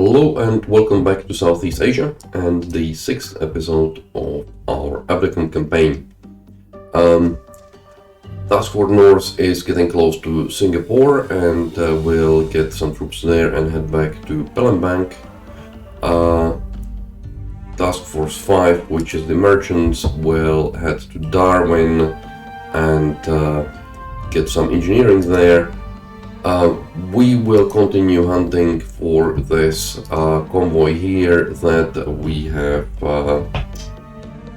Hello and welcome back to Southeast Asia and the 6th episode of our ABDACOM campaign. Task Force North is getting close to Singapore and we'll get some troops there and head back to Palembang. Task Force 5, which is the merchants, will head to Darwin and get some engineering there. We will continue hunting for this convoy here that we have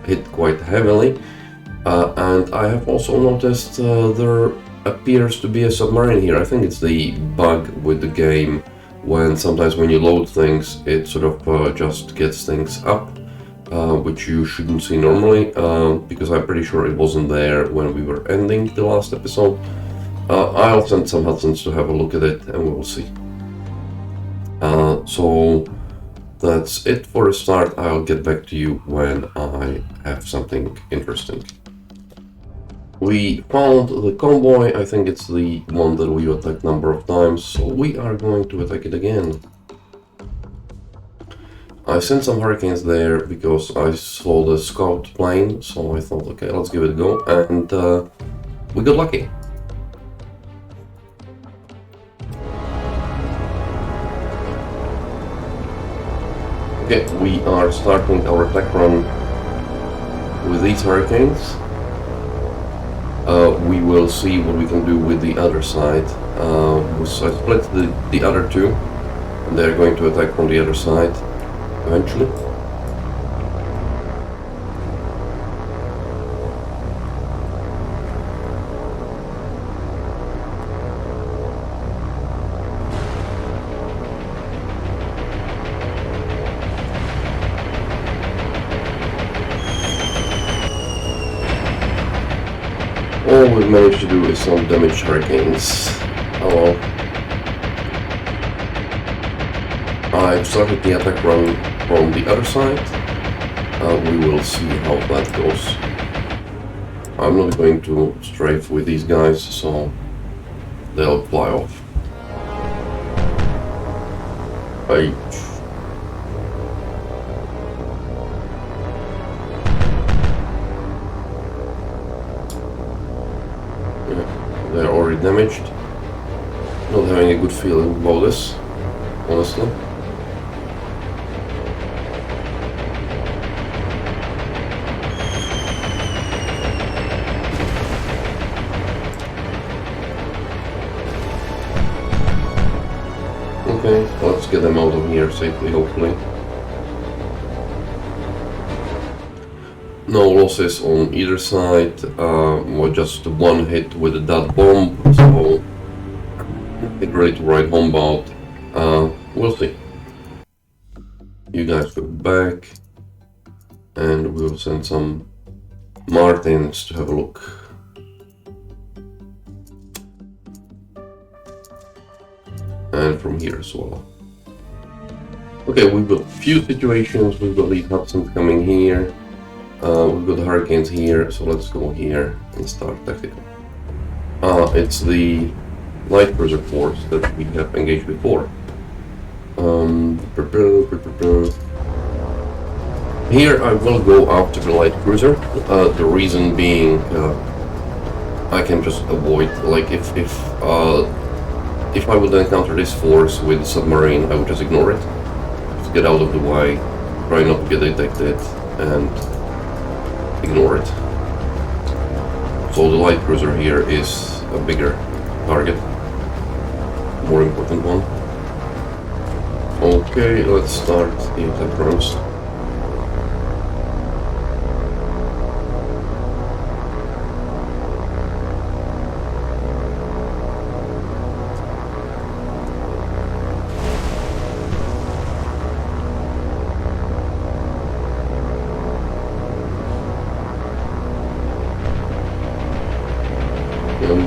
hit quite heavily, and I have also noticed there appears to be a submarine here. I think it's the bug with the game when sometimes when you load things it sort of just gets things up, which you shouldn't see normally, because I'm pretty sure it wasn't there when we were ending the last episode. I'll send some Hudsons to have a look at it and we will see. So that's it for a start. I'll get back to you when I have something interesting. We found the convoy. I think it's the one that we attacked a number of times, so we are going to attack it again. I sent some hurricanes there because I saw the scout plane, so I thought, okay, let's give it a go, and we got lucky. Okay, we are starting our attack run with these hurricanes. We will see what we can do with the other side. I split the other two, and they're going to attack from the other side eventually. All we've managed to do is some damaged hurricanes. Oh well. I've started the attack run from the other side. We will see how that goes. I'm not going to strafe with these guys, so they'll fly off. They're already damaged. Not having a good feeling about this, honestly. Okay, let's get them out of here safely, hopefully. No losses on either side, just one hit with a dud bomb, so get ready to ride homebound. We'll see. You guys go back, and we'll send some Martins to have a look. And from here as well. Okay, we've got a few situations. We've got these Hudsons coming here. We've got the hurricanes here, so let's go here and start tactical. It's the light cruiser force that we have engaged before. Here I will go after the light cruiser. The reason being, I can just avoid, like if I would encounter this force with the submarine, I would just ignore it. Just get out of the way, try not to get detected, and ignore it. So the light cruiser here is a bigger target, more important one. Okay, let's start the attack runs.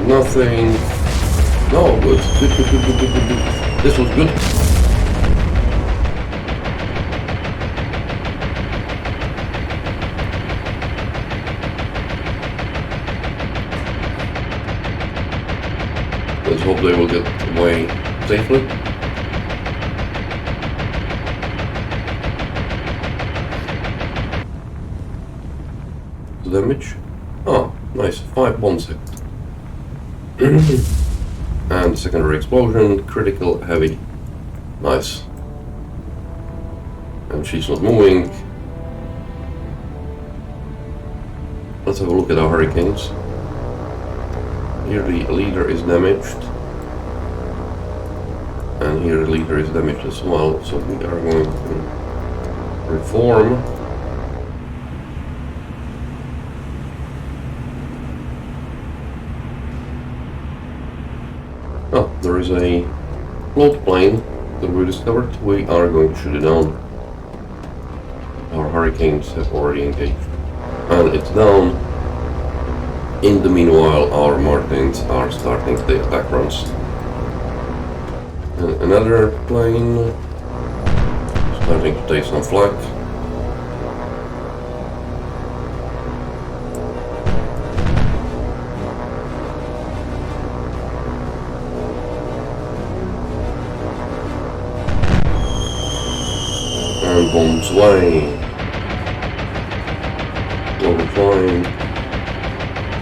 Nothing. No, good. Good. This was good. Let's hope they will get away safely. damage. Oh, nice, 5 bombs hit. And secondary explosion, critical, heavy. Nice. And she's not moving. Let's have a look at our hurricanes. Here the leader is damaged. And here the leader is damaged as well. So we are going to reform. Oh, there is a float plane that we discovered. We are going to shoot it down. Our hurricanes have already engaged. And it's down. In the meanwhile, our Martins are starting the attack runs. And another plane starting to take some flak. And bombs away. Overflying.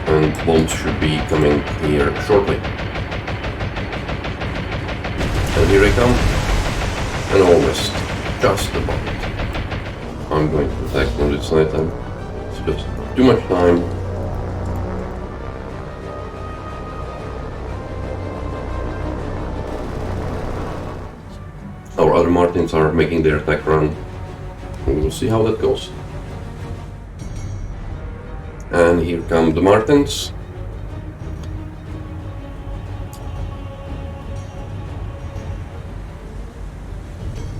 And bombs should be coming here shortly. And here they come. And almost. Just about. I'm going to attack when it's nighttime. It's just too much time. Our other Martins are making their attack run. We will see how that goes. And here come the Martins.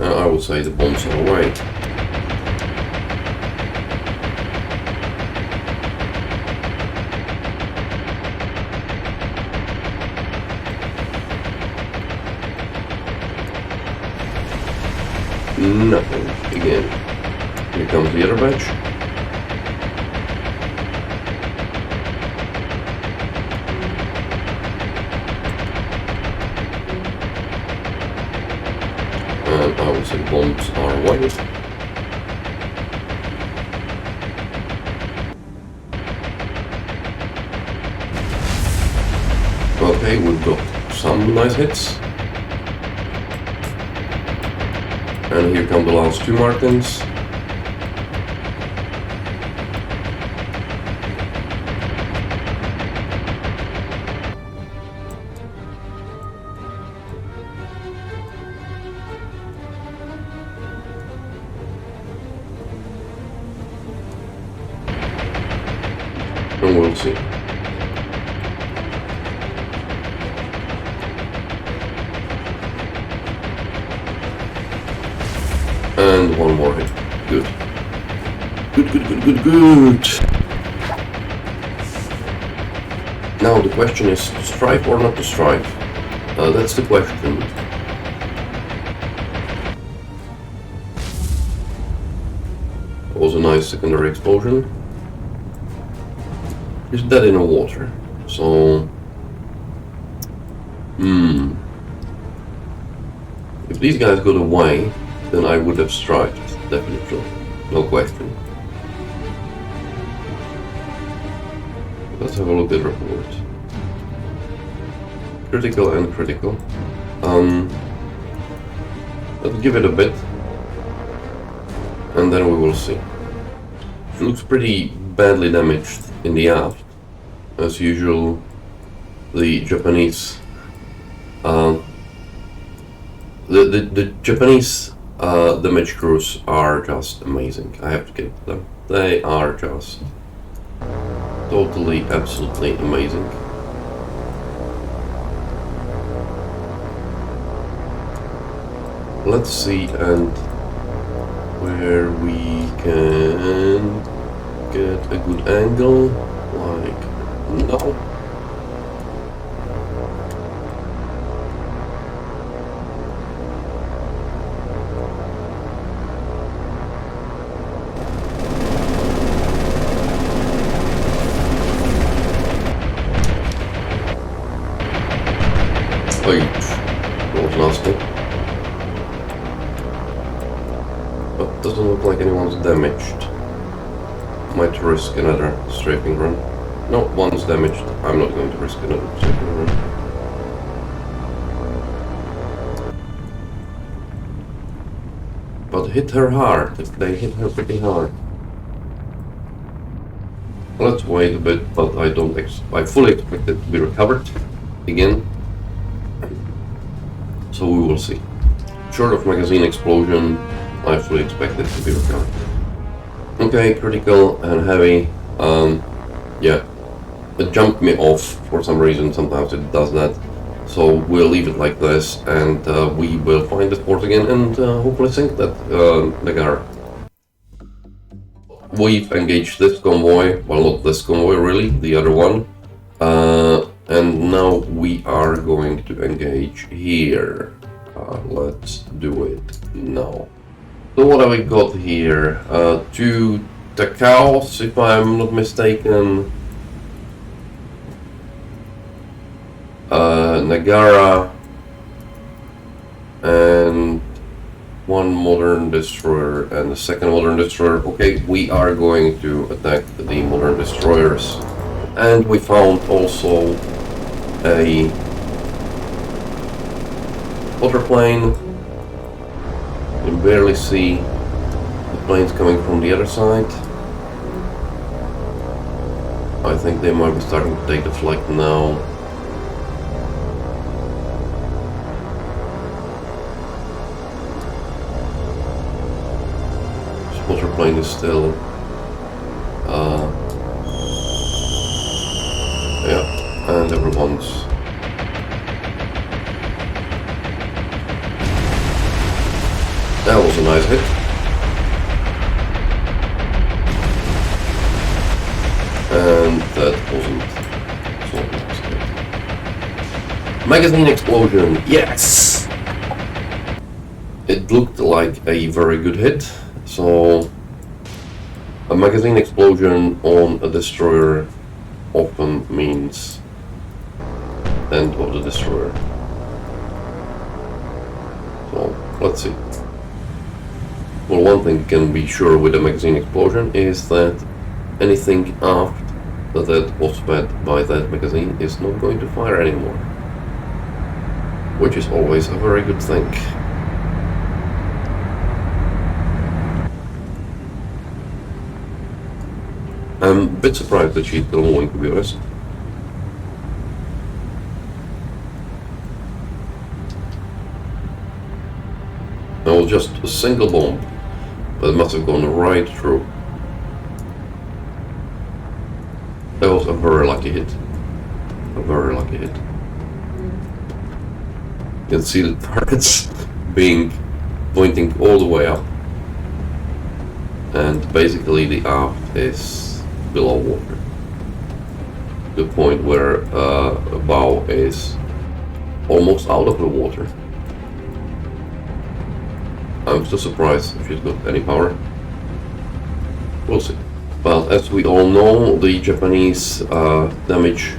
I would say the bombs are away. Nothing again. Here comes the other batch. And I would say bombs are away. Okay, we've got some nice hits. And here come the last 2 Martins. And we'll see. And one more hit. Good. Good. Now the question is to strike or not to strike. That's the question. That was a nice secondary explosion. He's dead in the water. So... If these guys got away, then I would have striked, definitely, no question. Let's have a look at the report. Critical and critical. Let's give it a bit, and then we will see. It looks pretty badly damaged in the aft. As usual, the Japanese, the Japanese damage crews are just amazing. I have to give them. They are just totally, absolutely amazing. Let's see and where we can get a good angle, like now. That was nasty. But doesn't look like anyone's damaged. Might risk another strafing run. No, one's damaged. I'm not going to risk another strafing run. But hit her hard. They hit her pretty hard. Let's wait a bit, but I fully expect it to be recovered again. So we will see. Short of magazine explosion, I fully expect it to be recovered. Okay, critical and heavy. Yeah, it jumped me off for some reason. Sometimes it does that. So we'll leave it like this, and we will find the port again and hopefully sink that Nagara. We've engaged this convoy, well, not this convoy really, the other one. And now we are going to engage here. Let's do it now. So what have we got here? Two Takaos, if I'm not mistaken. Nagara. And one modern destroyer and the second modern destroyer. Okay, we are going to attack the modern destroyers. And we found also a water plane. You can barely see the planes coming from the other side. I think they might be starting to take the flight now. This water plane is still yeah, and everyone's that was a nice hit. And that wasn't so nice hit. Magazine explosion, yes! It looked like a very good hit. So a magazine explosion on a destroyer often means end of the destroyer. So let's see. Well, one thing you can be sure with a magazine explosion is that anything aft that was fed by that magazine is not going to fire anymore, which is always a very good thing. I'm a bit surprised that she's still moving, to be honest. That was just a single bomb, but it must have gone right through. That was a very lucky hit. A very lucky hit. You can see the turrets pointing all the way up. And basically the aft is below water. The point where a bow is almost out of the water. I'm still surprised if she's got any power. We'll see. But as we all know, the Japanese damage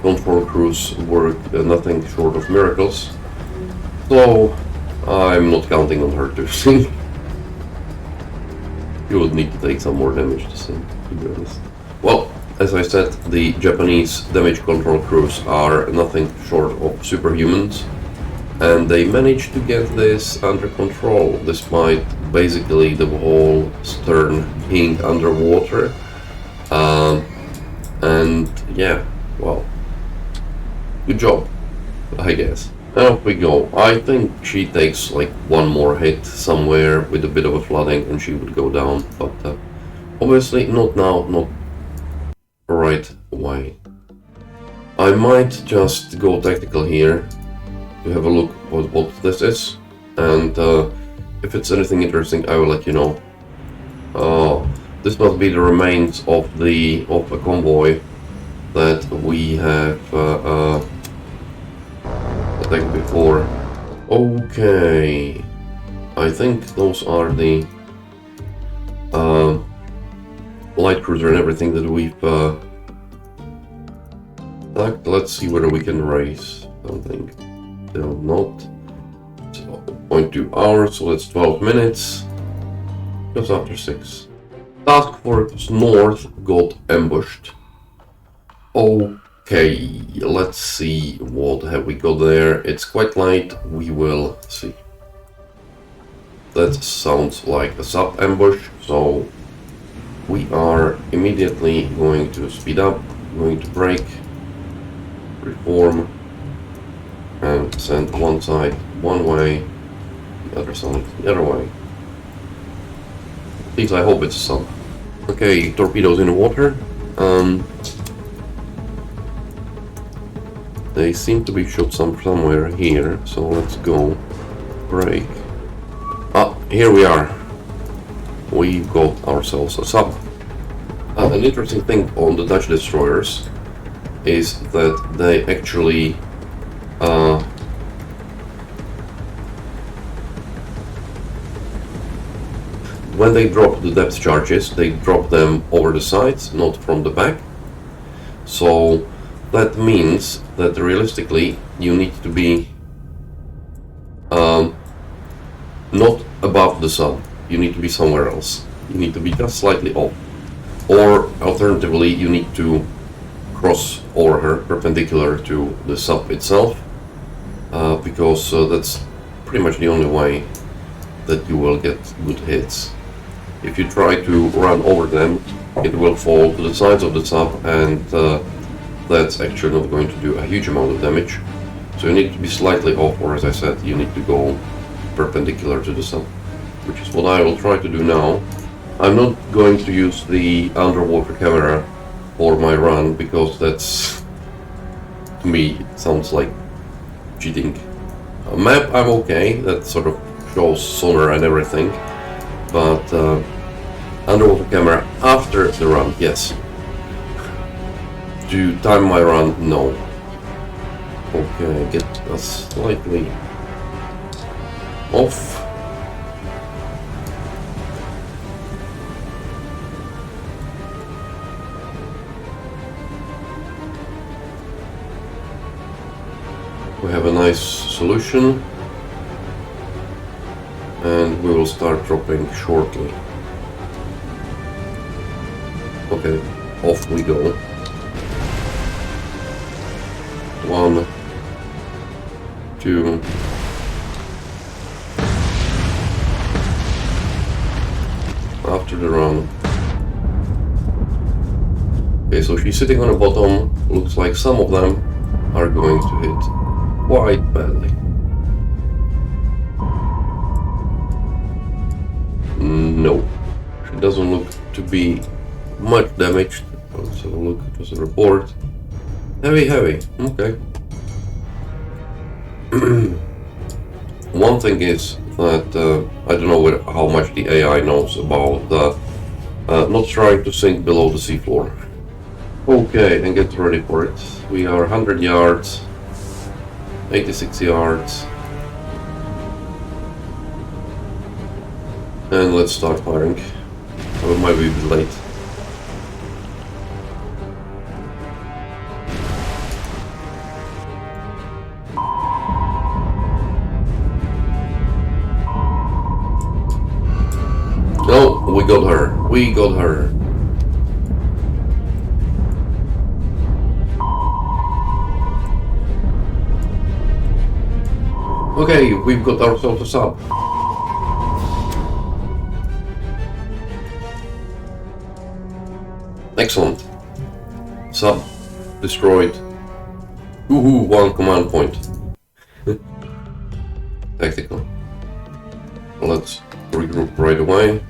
control crews work nothing short of miracles. So I'm not counting on her to sink. You would need to take some more damage to sink, to be honest. Well, as I said, the Japanese damage control crews are nothing short of superhumans. And they managed to get this under control, despite basically the whole stern being underwater. And yeah, well, good job, I guess. Off we go. I think she takes like one more hit somewhere with a bit of a flooding and she would go down, but obviously not now, not right away. I might just go tactical here to have a look what this is, and if it's anything interesting I will let you know. This must be the remains of a convoy that we have attacked before. Okay, I think those are the light cruiser and everything that we've attacked. Let's see whether we can raise something. Still not. So 0.2 hours, so that's 12 minutes. Just after 6. Task Force North got ambushed. Okay, let's see what have we got there. It's quite late, we will see. That sounds like a sub ambush, so we are immediately going to speed up, going to brake, reform, and send one side one way, the other side the other way. At least I hope it's a sub. Okay, torpedoes in the water. They seem to be shot somewhere here, so let's go. Brake. Ah, here we are. We got ourselves a sub. An interesting thing on the Dutch destroyers is that they actually when they drop the depth charges, they drop them over the sides, not from the back. So that means that realistically you need to be not above the sub. You need to be somewhere else. You need to be just slightly off. Or alternatively, you need to cross over her perpendicular to the sub itself, because that's pretty much the only way that you will get good hits. If you try to run over them, it will fall to the sides of the sub, and that's actually not going to do a huge amount of damage. So you need to be slightly off, or as I said, you need to go perpendicular to the sub, which is what I will try to do now. I'm not going to use the underwater camera for my run, because that's, to me, sounds like cheating. A map, I'm okay, that sort of shows sonar and everything, but underwater camera after the run, yes. To time my run, no. Okay, get us slightly off. We have a nice solution, and we will start dropping shortly. Okay, off we go. 1, 2. After the run. Okay, so she's sitting on the bottom. Looks like some of them are going to hit quite badly. No, she doesn't look to be much damaged. Let's have a look at the report. Heavy, okay. One thing is that I don't know how much the AI knows about not trying to sink below the seafloor. Okay, and get ready for it. We are 100 yards, 86 yards, and let's start firing. We might be a bit late. No, we got her. We got her. Okay, we've got ourselves a sub. Excellent. Sub destroyed. Woohoo, 1 command point. Tactical. Let's regroup right away.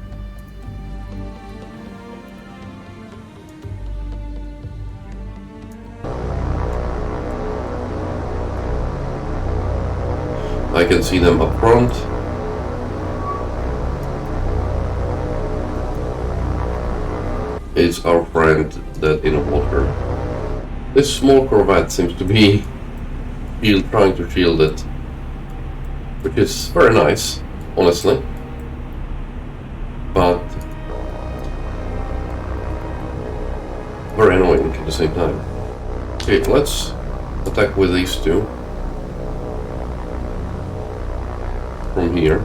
I can see them up front. It's our friend that in the water. This small corvette seems to be trying to shield it, which is very nice, honestly. But very annoying at the same time. Okay, let's attack with these two. From here,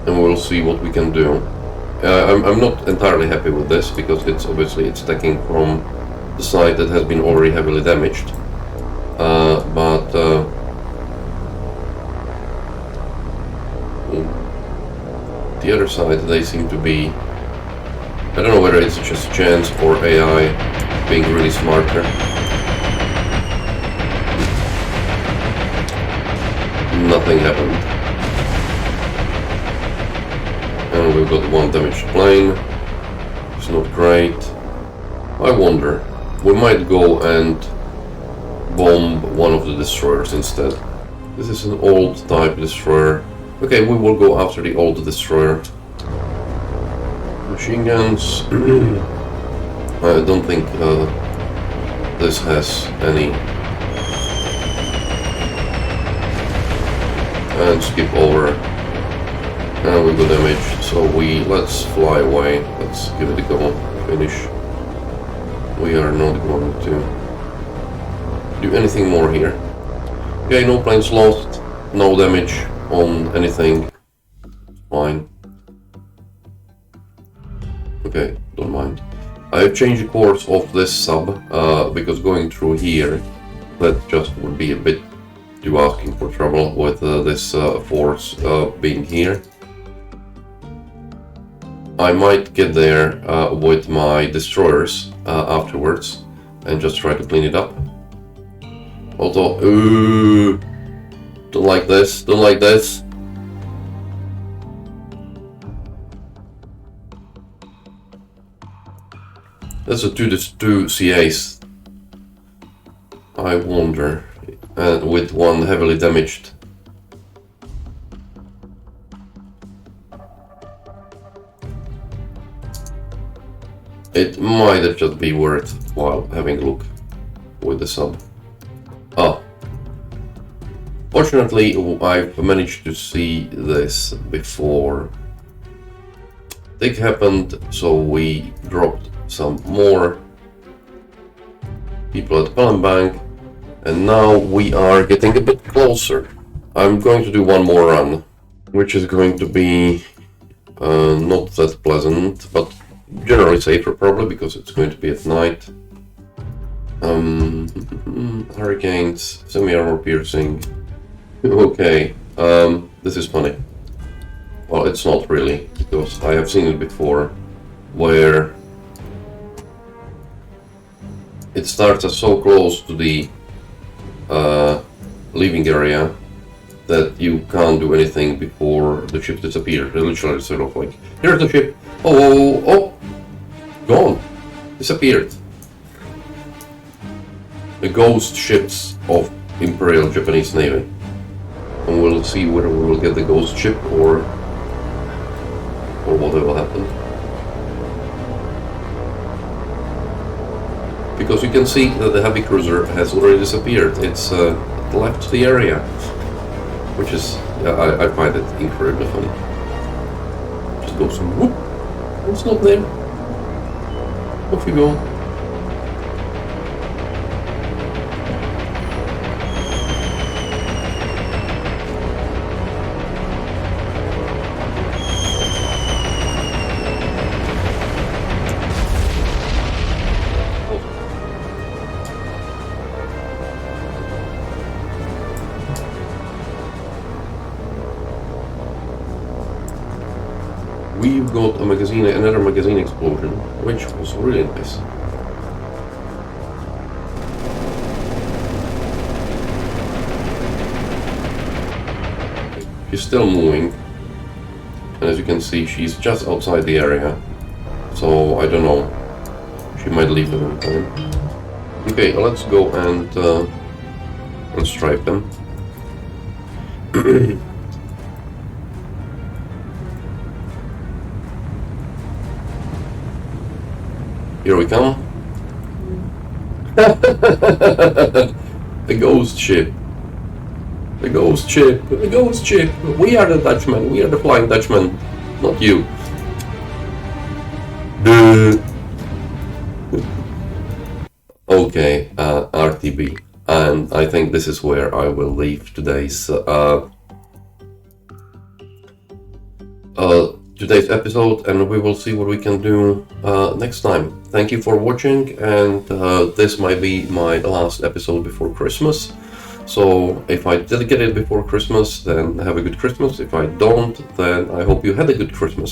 and we'll see what we can do. I'm not entirely happy with this because it's obviously attacking from the side that has been already heavily damaged. But the other side, they seem to be, I don't know whether it's just chance or AI being really smarter. Nothing happened. And we've got one damaged plane. It's not great. I wonder, we might go and bomb one of the destroyers instead. This is an old type destroyer. Okay, we will go after the old destroyer. Machine guns. I don't think this has any. And skip over. And we got damage, so let's fly away. Let's give it a go. Finish. We are not going to do anything more here. Okay, no planes lost, no damage on anything. Fine. Okay, don't mind. I've changed the course of this sub because going through here, that just would be a bit too asking for trouble with this force being here. I might get there with my destroyers afterwards and just try to clean it up. Although, don't like this, don't like this. That's a 2 CAs. I wonder, with one heavily damaged. It might have just be worthwhile having a look with the sub. Oh. Fortunately, I've managed to see this before. Thing happened, so we dropped some more people at Palmbank, and now we are getting a bit closer. I'm going to do one more run, which is going to be not that pleasant, but generally safer probably because it's going to be at night. Hurricanes, semi-armor piercing. Okay, this is funny. Well, it's not really, because I have seen it before, where it starts so close to the leaving area that you can't do anything before the ship disappears. They literally sort of like, here's the ship, oh, gone, disappeared. The ghost ships of Imperial Japanese Navy. And we'll see whether we will get the ghost ship or what will happen. Because you can see that the heavy cruiser has already disappeared. It's left the area, which is, I find it incredibly funny. Just goes whoop, it's not there. Off you go. We've got a magazine, another magazine explosion, which was really nice. She's still moving, and as you can see, she's just outside the area, so I don't know, she might leave them in time. Okay, let's go and strike them. Here we come. The ghost ship. The ghost ship. The ghost ship. We are the Dutchmen. We are the Flying Dutchmen. Not you. Okay, RTB. And I think this is where I will leave today's today's episode, and we will see what we can do next time. Thank you for watching, and this might be my last episode before Christmas. So if I did get it before Christmas, then have a good Christmas. If I don't, then I hope you had a good Christmas.